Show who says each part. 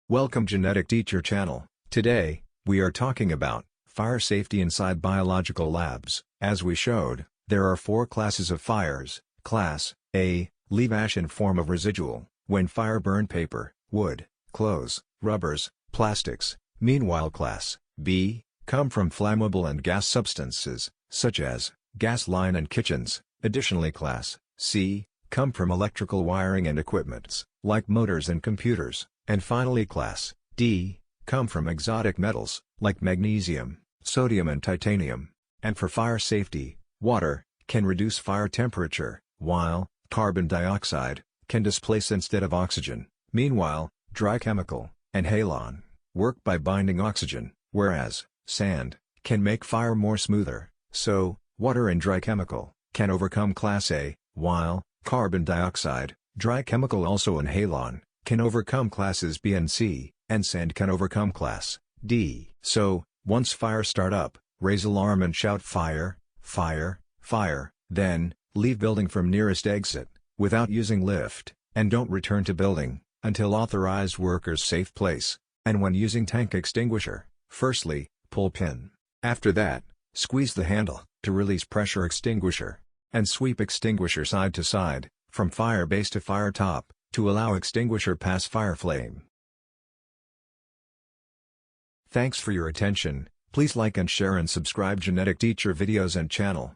Speaker 1: Welcome Genetic Teacher channel. Today, we are talking about fire safety inside biological labs. As we showed, there are 4 classes of fires. Class A, leave ash in form of residual, when fire burn paper, wood, clothes, rubbers, plastics. Meanwhile Class B, come from flammable and gas substances, such as gas line and kitchens. Additionally Class C, come from electrical wiring and equipments, like motors and computers. And finally Class D, come from exotic metals, like magnesium, sodium and titanium. And for fire safety, water can reduce fire temperature, while carbon dioxide can displace instead of oxygen. Meanwhile, dry chemical and halon work by binding oxygen, whereas sand can make fire more smoother. So, water and dry chemical can overcome Class A, while carbon dioxide, dry chemical also and halon can overcome classes B and C, and sand can overcome Class D. So, once fire start up, raise alarm and shout fire, fire, fire, then, leave building from nearest exit, without using lift, and don't return to building, until authorized workers safe place. And when using tank extinguisher, firstly, pull pin. After that, squeeze the handle, to release pressure extinguisher, and sweep extinguisher side to side, from fire base to fire top, to allow extinguisher pass fire flame. Thanks for your attention. Please like and share and subscribe Genetic Teacher videos and channel.